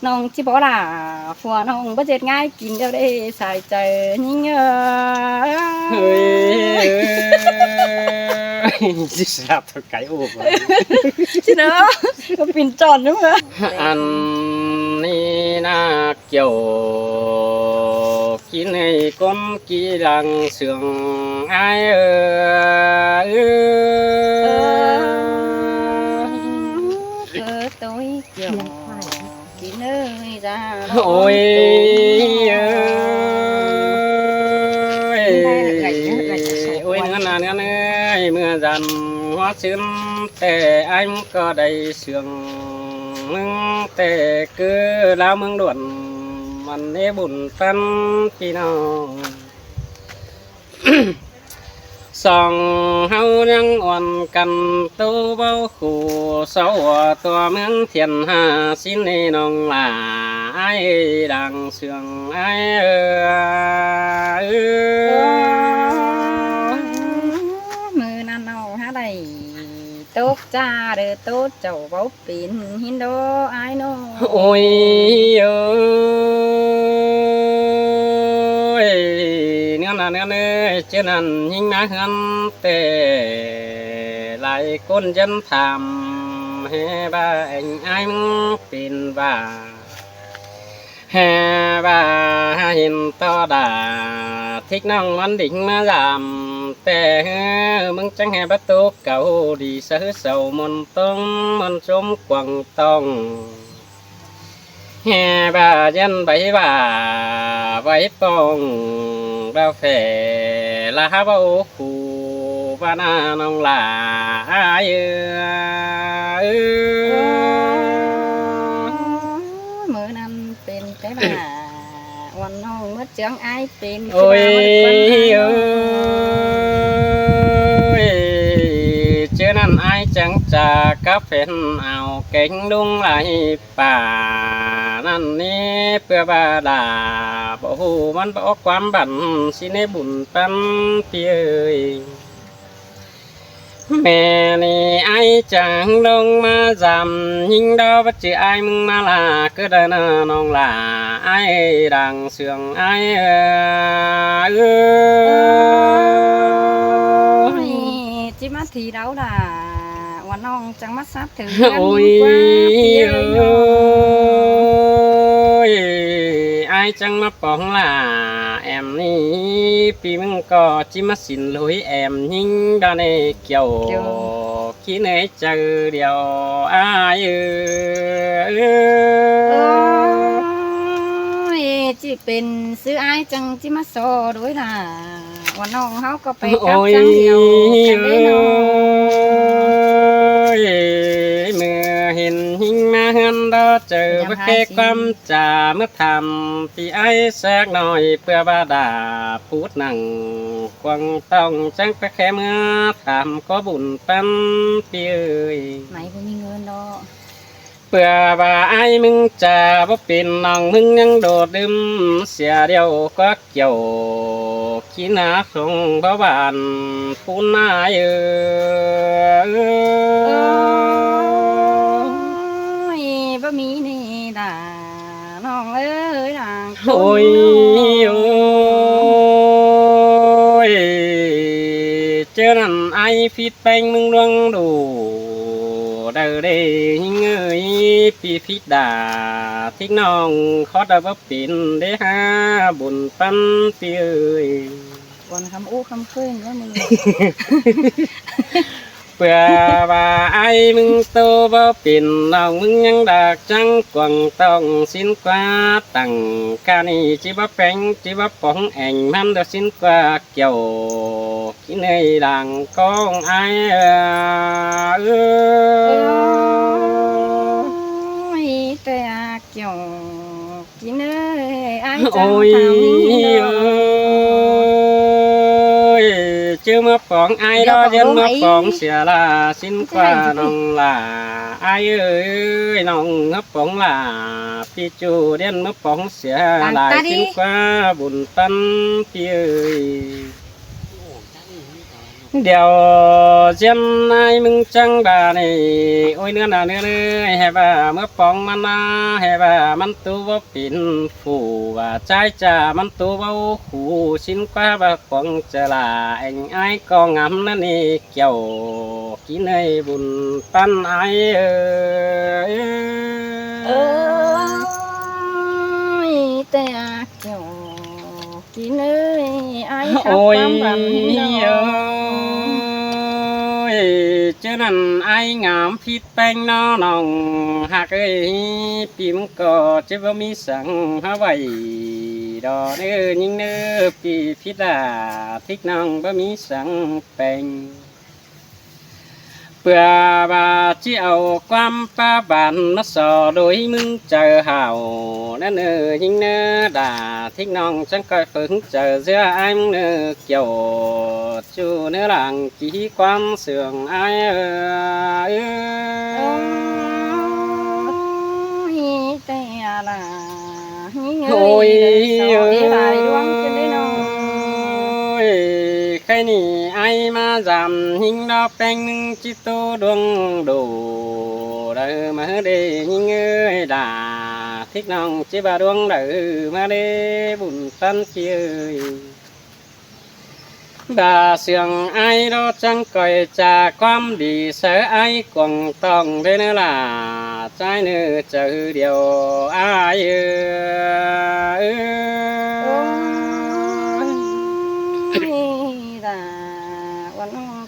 น้องจิบอกล่ะผัวน้องบ่เจ็ดง่ายกินเดี๋ยวได้ใส่ใจยิ่งเฮ้ยจิสาบตัวไก่อุบ ชิเนอะก็ปิ่นจอนด้วยมั้ย อันนี้น่าเกี่ยวกินให้ก้มกีดังเสียงไอ้tôi kiểu kín nơi ra โอ้ยโอ้ยเนื้อนาเนื้อเนื้อเมื่อจันหัวซึ้งแต่อันก็ได้เสียงมึงแต่คือแล้วมึงด่วนมันได้บุญตันพี่น้องสองเฮายังอ่อนกันตัวเบาขู่เสาตัวเมืองเทียนหาสินให้น้องหลาไอ้ดังเสียงไอ้มือนั่นเอาหาได้โต๊ะจ้าเด้อโต๊ะเจ้าเบาปิ่นหินโดไอ้โน โอ้ยเนื้อนาเนื้อเนื้อเจ้านั้นยิ่งน่าหันแต่หลายคนยันทำให้บ้าไอ้มึงเป็นบ้าให้บ้าเห็นต่อดาทิกน้องมันดิ่งมาลำแต่มึงจังให้ประตูเก่าดีเสือเสามันต้องมันชมกวางต้องแห่บายันใบบ่าใบปองดาวแฝลาเบาคูบ้านาน้องลามือนั่นเป็นแต่บ้าวันน้องมืดเจียงไอ้เป็น โอ้ยเจ้านั้นไอ้จังจากกับแฟนเอาเก่งดุงไหลป่านั่นนี่เพื่อบาดาบ่ฮู้มันบ่ความบันสิในบุญปันพี่เอ้ยแม่นี่ไอ้จังลงมาจำยิ่งดอกบัดจือไอ้มึงมาลาก็ได้นะน้องลาไอ้ดังเสียงไอ้จิมาทีเราด่าวันน้องจังมาซับถึง โอ้ยไอ้จังมาปองล่ะแอมนี่ปีมึงก็จิมาสินลุยแอมยิ่งดานเกี่ยวคิดในใจเดียวไอ้จิเป็นซื้อไอ้จังจิมาโซด้วยล่ะวันน้องเขาก็ไปกับจังเดียวกันได้น้องเมื่อเห็นหิงมาเห็นเราเจอเพื่อแค่ความจ่าเมื่อทำที่ไอ้แทรกหน่อยเพื่อบาดาพูดนั่งควังต้องจังไปแค่เมื่อทำก็บุญปั้นพี่เอ้ย ไหนบ่มีเงินดอก เพื่อว่าไอ้มึงจะบ่เป็นน้องมึงยังโดดดื่มเสียเดียวก็เกี่ยวขี้หน้าส่งบ่บานพูนหน้าบ่มีนี่ด่าน้องเอ้ยด่า โอ้ยเจ้านั่นไอ้ฟีดแป้งมึงดวงดูเด้อเด้หิงเอ้ยพี่ฟิดด่าทิ้งน้องขอได้บ่เป็นได้หาบุญปั้นพี่เอ้ย วันคำอู้คำขึ้นว่ามึง เพื่อว่าไอ้มึงโตบ่เป็นน้องมึงยังดักจังกวางต้องสิ้นกว่าตั้งกานี่จิบ่แป้งจิบ่ป้องแองมันดอกสิ้นกว่าเกี่ยวกินในดังกองไอ้แต่เกี่ยวกินเอ้ยไอ้จัง โอ้ย chưa mấp còn ai đó dân mấp còn xìa là xin qua nông là ai ơi nông mấp còn là pi chu đen mấp còn xìa lại xin qua bùn tân pi ơi điều dân ai mừng trăng bà này ôi nữa là nữa nữa hè bà mướp bóng man hè bà man tu vô pin phủ và trái trà man tu vô phủ xin qua bà quăng trở là anh ai có ngắm nó nè kiểu kỹ này buồn pan ai ơi tè kiểu kỹ nơi ai khắp ôi bám bám ơi chứ nằn ai ngắm phít bánh nó nòng hạc ơi phím cò chứ vô mi sáng há vậy đó nữa nhưng nữa phí phít là thích nòng vô mi sáng bánh bữa bà chỉ ao quan pa bàn nó sò đôi mưng chờ hào nó nơ nhưng nơ đã thích nong chẳng coi phấn chờ giữa anh nơ kiểu chú nơ làng chỉ quan sườn ai ơi tè là những ôi ơi lại đoán trên đấy nó cái này ai mà giảm hình đó bánh chỉ tô đuông đồ đời mà để những người đã thích nòng chỉ bà đuông đời mà để bùn tan kia bà sườn ai đó chẳng coi cha quan đi sợ ai còn tòng thế nữa là trái nữa chờ điều ai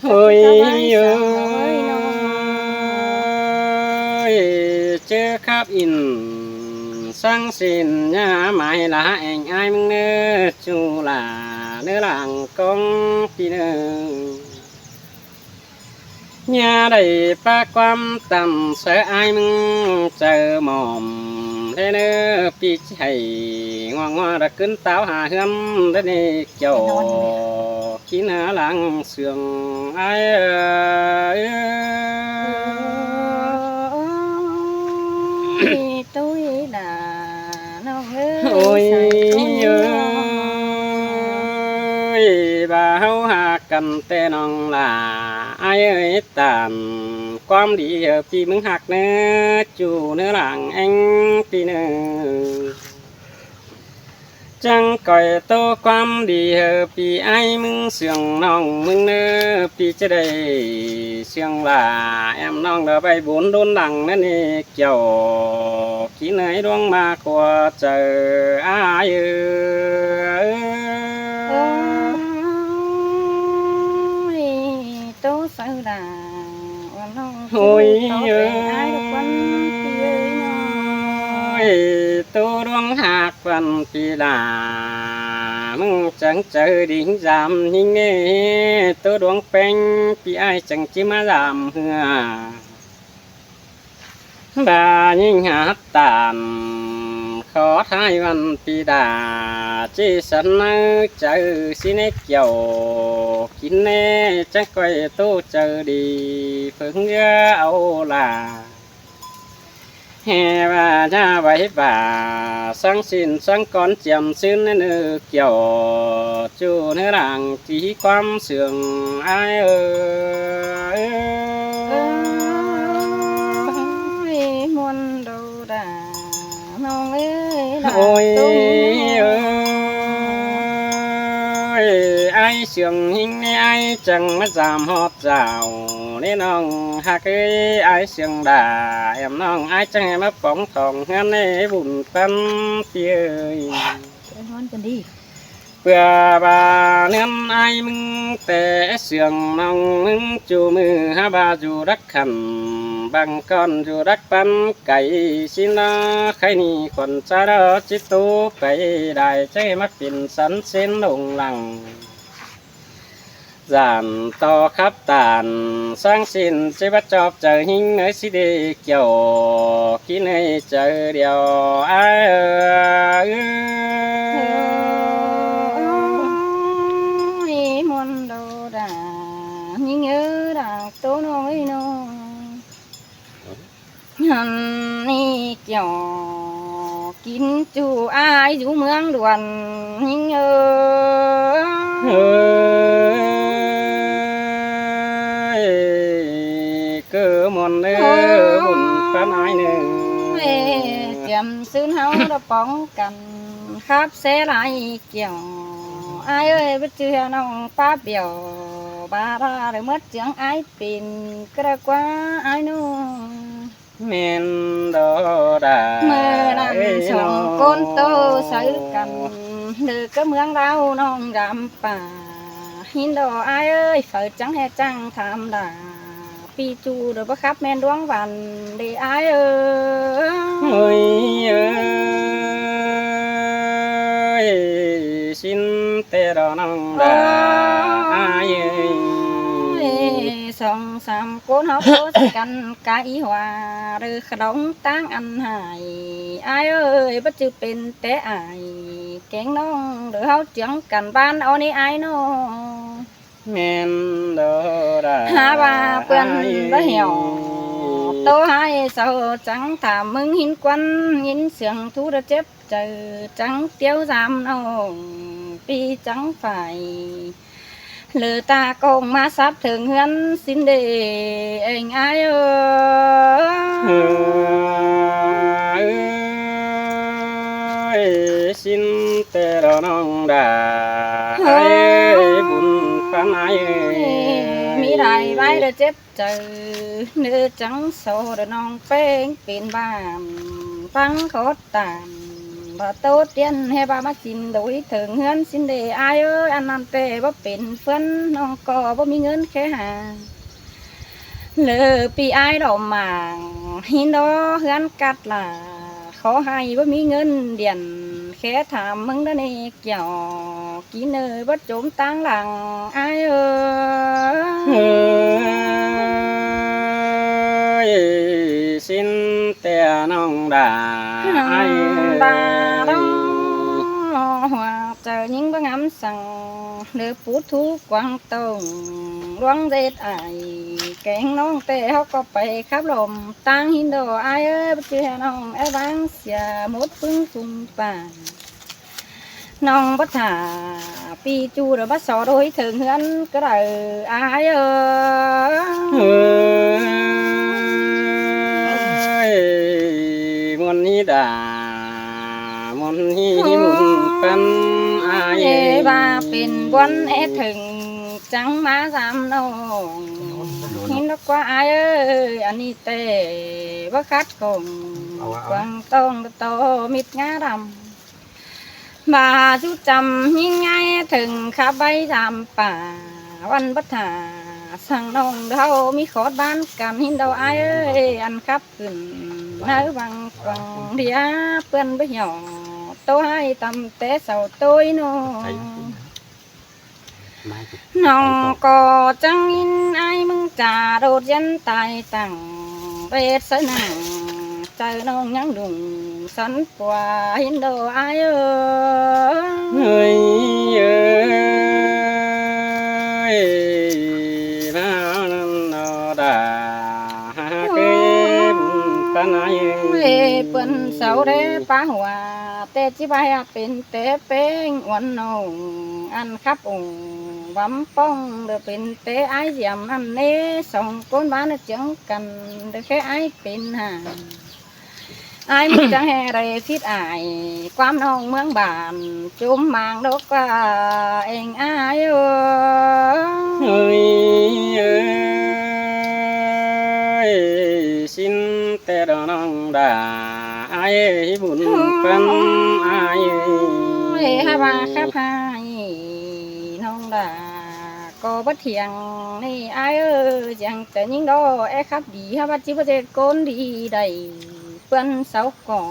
ôi ơi chứ khắp in sang xin nhà mày là anh ai mừng nơ chú là nơ làng con phi nơ nhà đầy ba quan tâm sợ ai mừng chờ mồm thế nơ phi chạy ngoan ngoan đã cứng táo hà hâm thế này kiểu khi nơ làng sườn ai tôi là nó ôi ơi bà hấu hà cần tên ông là ai ơi tàn quan đi ở phi mừng hạc nữa chủ nữa làng anh phi nữa chẳng coi tô quan đi ở phi ai mừng sườn nòng mừng nữa phi trên đây sườn là em nòng đã bay bốn đôn đằng nữa nè kiểu kỹ nơi đoan mà của chờ ai tôi sợ là ôi ai được ơi tôi đoan hạc phần phi là mừng chẳng chờ đỉnh giảm hình nghe tôi đoan bánh phi ai chẳng chỉ mà giảm hừa bà nhìn hát tàn khó thay văn phi đà chỉ sẵn chờ xin kiểu kín nè chắc coi tôi chờ đi phương áo là hè bà cha vậy bà sáng xin sáng con chèm xin nữa kiểu chú nữa làng chỉ quan sườn ai ơi muôn đâu đã nong ơi ôi ơi ai sườn hình ai chẳng mất giảm hót rào nên ông hạc ơi ai sườn đà em nong ai chẳng em mất bóng thòng ngăn ấy bùn tâm ơi hoan cần đi bữa bà nên ai mừng té sườn nong mừng chú mừ ha bà dù đắc khẩn bằng con dù đắc bắn cày xin nó khai ni còn cha đó chỉ tu cày đại chơi mắt biển sắn xin đồng lằng giàn to khắp tàn sang xin chơi bắt chọc chờ hình nơi xí đi kiểu kỹ nơi chờ điều ai muôn đâu đã nhưng nhớ đã tố nói nó hẳn đi kiểu kín chú ai chú mương đoàn nhưng nhớ ซื้อเฮาเราป้องกันครับเสลายเกี่ยวอายเอ้ยไปเจอน้องป้าเบี่ยวบาราหรือเมื่อเจียงอายเป็นกระกว่าอายนู่ เมนดอดา เมื่อนั้นสองคนโตใส่กันเดือก็เมืองเราน้องดำป่าหินดออายเอ้ยเปิดจังแห่จังทำด่าปีจูเดือบ่ครับแม่นดวงวันเดอายเอ้ เฮ้ ย ยเอ้ยสินเตรอนังดาอายเอ้ย สองสามคนเขาโพสกันกายว่าหรือขนมตั้งอันหายอายเอ้ยบ่จือเป็นแต่อายแกงน้องหรือเขาเจียงกันบ้านเอานี่อายน้อง เมนดอดา หาว่าเปื้อนบ่เหี่ยวโตให้เศร้าจังถามมึงหินควันหินเสียงทุระเจ็บเจอจังเตี้ยวจามน้องปีจังฝ่ายเหลือตากงมาซับถึงเฮือนสิ้นเดเองอายเอ้ เฮ้ ย ยสินเตรอนังดาอายเอ้ยบุญปันอายเอ้ย มีไรไว้เด้อเจ็บเจอเนื้อจังโซเด้อน้องเป้งเป็นบ้านฟังโคตรตามบ่โตเตียนให้บ้ามากินโดยถึงเฮือนสิ้นเดอายเอ้ยอันนั้นเต้บ่เป็นเพื่อนน้องก็บ่มีเงินแค่หาเลอปีอายดอกหมางหินดอเฮือนกัดล่ะขอให้บ่มีเงินเดือนแค่ถามมึงเด้อนี่เกี่ยวกินเอ้ยบ่จมตังหลังอายเอ้ เฮ้ ย ยสินเตรนังดาอาย บา เอ้ ด ย หัวเจอยิงบังอำสั่งเดือปูทุกกวางตงร้องเด็ดไอแกงน้องเตะเขาก็ไปขับลมตั้งหินโดไอเอ้ยเจอน้องไอ้บางเสียหมดปึ้งสุ่มป่าน้องบัดถาปีจูหรือบัดสอโดยถึงเฮือนก็ได้อายเอ้ เฮ้ ย ยมนนี้ดามนนี้มุนเป็นอาย เยบาเป็นบวนเอถึงจังมาสามน้องหินดอกว่าอายเอ้ยอันนี้เตะว่าคัดกงกวางต้องโตมิดงาดำบาจุจำยิ่งไงถึงขับใบดำป่าวันบัฐาสั่งน้องเฮามีขอดบ้านกันหินดอกอายเอ้ยอันขับขึ้นเนื้อบางกวางเดียเปื้อนไปหย่อโตให้ตำเตะเสาโต้ยน้องน้องก็จังอินไอ้มึงจ่าโดดยันตายตั้งเปรตสนังใจน้องยังดุงสันกว่าหินโดไอ้เอ้ เฮ้ ย ยเอ้ยมานันนอดาหาเก็บปันอาย เอ้ยเปิ้นเสาเด้ป้าหัวแต่จิบายเป็นแต่เป้งวันน้องอันครับองวำป้องเดือเป็นแต่ไอ้ยำอันนี้สองคนบ้านจังกันเดือแค่ไอ้เป็นห่าง ไอ้มึงจังแห่ไรคิดอายความน้องเมืองบานจุ่มมางดอกว่าเองอายเอ้ เฮ้ยเอ้ยสินแต่ดอนังดาอายบุญเป็นอาย ยฮาบาครับพายน้องดาก็บ่เถียงนี่อายเอ้ยจังแต่ยิ่งดอแอครับดีฮาบาจิบ่เจ็ดคนดีได้เปิ้นเสาก่อ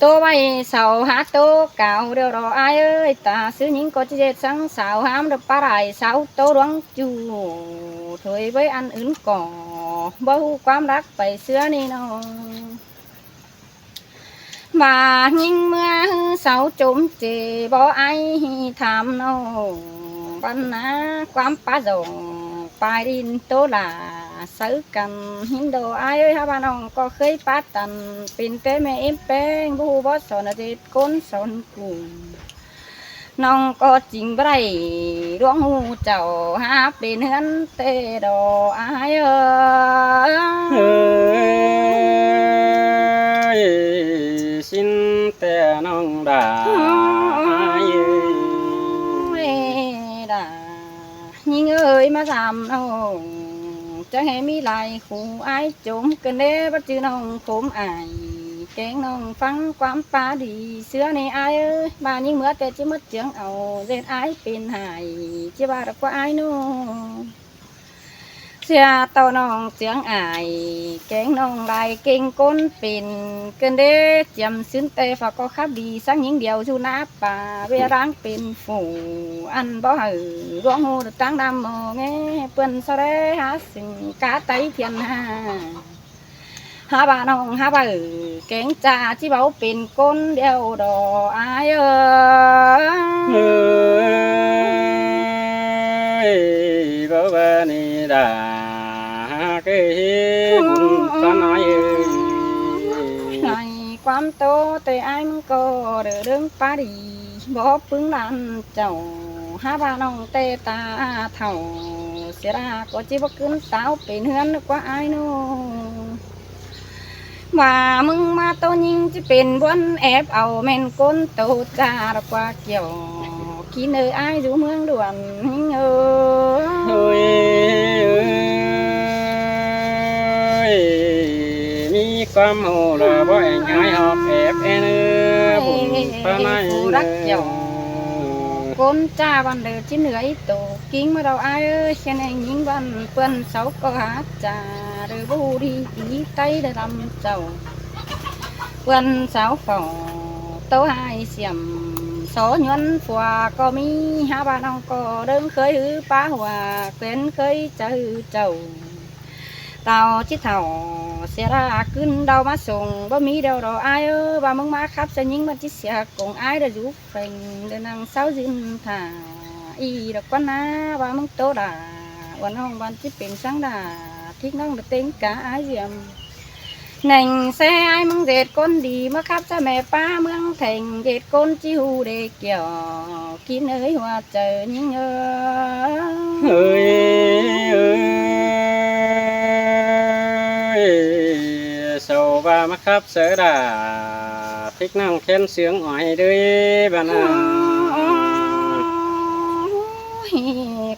ตัวไว้เสาหาตัวเก่าเดี๋ยวรออายเอ้ยตาซื้อหญิงก็จะเจ็ดสังสาวหามเดี๋ยวปลาไหลเสาโตดวงจูถอยไว้อันอื่นก่อบ่ฮู้ความรักไปเสื้อนี่น้องมายิงเมื่อเสาจมเจบ่ไอถามน้องปัญหาความป้าจงปลายดินโตลาซื้อกันหินโดไอเอ้ยฮาบาน้องก็เคยป้าตันเป็นแต่แม่เอ็มแป้งบูบอสอนเด็ดคนสอนกูน้องก็จริงบ่ได้ดวงหูเจ้าหาเป็นเฮือนเตดอไอเอ้ เฮ้ ย ย สิ้นแต่น้องดาเอ้ย ด่ายิงเอ้ยมาทำน้องจะให้มีลายขู่อายจมกันเด้บัดจือน้องโคมอายแกงน้องฟังความปลาดีเสือในอายเอ้ยบ้านยิงเหมือแต่จะมัดเจียงเอาเด็ดอายเป็นหายจะว่ารักว่าอายนู้เสียเต่าน้องเสียงอายแกงน้องลายเก่งก้นเป็นเกินเด้จำซึ้งแต่ฝากก็ขับดีสังยิงเดียวชูนาป่าเวร้างเป็นฝูอันบ่หือร้องหูตั้งดำมองแงเปิ้นสะเรหาสิ่งกาไตเพียนหาบ้าน้องหาบ้าแกงจ่าที่เบาเป็นก้นเดียวดออายเอ้ยบ่บานีดาเกยบุญปานายเอ้ย ในความโตแต่อายมันก็เรื่องปาดีบ่ปึงดันเจ้าหาบ้าน้องเตตาเท่าเสียดาก็จิบ่ขึ้นสาวเป็นเฮือนกว่าอายนู้ว่ามึงมาโตยิงจะเป็นบนแอบเอาแม่นก้นโตจารกว่าเกี่ยวกินอายอยู่เมืองด่วนเฮ้ยมีความโหราบ่แองายหอบแอบแอนบุญปานายรักเจ้าก้นจ้าวันเดือชิ้นเหนืออีโตกิ้งมาเราอายเอ้ยแค่ไหนยิงวันเปิ้นเสาก็หาจ่าหรือบูดีตีไตได้ลำเจ้าเปิ้นสาวฝ่อโตหายเสียมสอย้อนฝัวก็มีหาบ้านน้องก็เดินเคยหือป้าหัวเป็นเคยเจอเจ้าเต่าชิดเท่าเสียราขึ้นเดามาส่งบ่มีเดารออายเอ้ยว่ามึงมาครับจะยิงมันจิเสียกงอายเดือดยุบเป่งเดินนางสาวยืนถ่าอีดอกก้อนนะว่ามึงโตด่าวันน้องวันที่เป็นสังดาทิกน้องเดือดเต็งกะอายเยี่ยมหนึ่งแซ่ไอ้มึงเด็ดก้นดีมาครับจะแม่ป้าเมืองแข่งเด็ดก้นจิ้วเด็กเกี่ยวกินเอ้ยหัวเจอยิงเฮ้ยโซบามาครับเสือดาพริกนั่งเค้นเสียงอ่อยด้วยบ้านา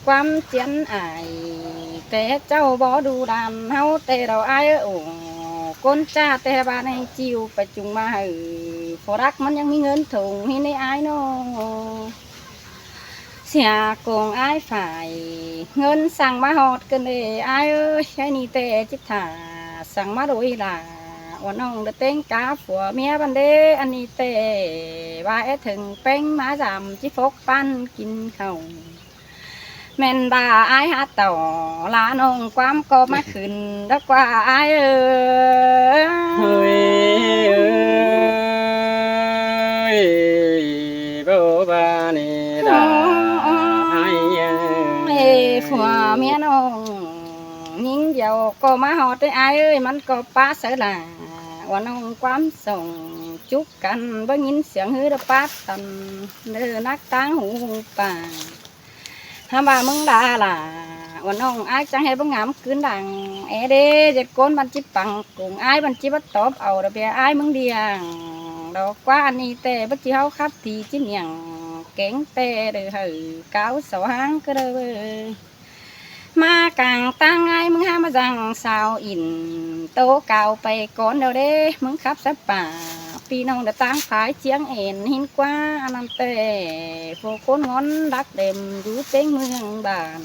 ความเจียนอายแต่เจ้าบ่ดูดานเฮาแต่เราอายโอ้ก้นจ้าแต่บ้านในจิวไปจุงมาพอรักมันยังมีเงินถุงให้ในอายโนเสียโกงอายฝ่ายเงินสั่งมาหอดกันเลยอายเอ้ยแค่นี้แต่จิตถาสั่งมาโดยล่ะวันน้องเดเต้งกาผัวเมียบันเดอันนี้แต่ว่าถึงเป้งมาจำจิฟกปั้นกินข้าวแม่นบ่าอายหาต่อลาน้องความก็มาขึ้นดักว่าอายเฮ้ยบ่บานีดาผัวเมียน้องยิงเดียวก็มาหอดได้อายเอ้ยมันก็ป้าเสือล่ะว่าน้องความส่งจุกกันบ่ยินเสียงฮือดป้าตันเดินนักตั้งหูป่าถ้าบ่ามึงด่าล่ะว่าน้องอายจะให้บังงามคืนดังเด้เจ็ดก้นบันจิปังกุ้งอายบันจิบัดตอบเอาระเบียอายมึงเดียงดอกกว่าอันนี้แต่บัดจิเฮาครับทีจิเนียงแกงแต่เดือหือเก้าสว่างก็เด้อมากลางตั้งไงมึงหามาจังสาวอินโตเก่าไปก่อนเดี๋ยวเด้มึงขับสับป่าปีน้องเดตั้งขายเชียงเอ็นหินกว่าอันนั้นแต่พวกคนงอนรักเต็มอยู่เต็งเมืองบ้าน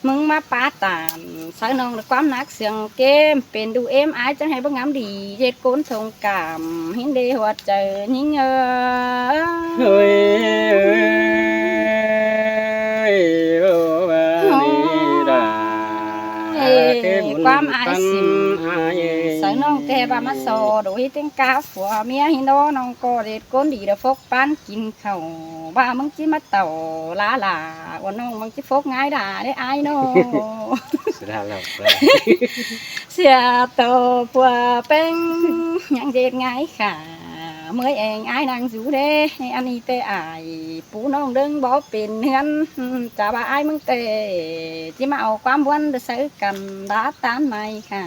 มึงมาป้าตามสาวน้องความนักเสียงเกมเป็นดูเอ็มไอจะให้บังงามดีเย็ดก้นทงกามหินเดหัวใจยิ่งเฮ้ยความอายสิมสาวน้องแต่บามาโซโดยเต็งกาผัวเมียหินโดน้องก็เด็ดก้นดีเดฟกปั้นกินข้าวบ้ามึงจิมาเต่าลาลาวันน้องมึงจิฟกง่ายด่าได้อายโนเสียโตผัวเป็นยังเด็ดง่ายค่ะเมื่อเองอายนางสูเด้อันนี้แต่อายปูน้องเดินบ่เป็นเฮือนจะว่าอายมึงเตะจิมาเอาความวันเดือดกันด่าตานไม่ค่ะ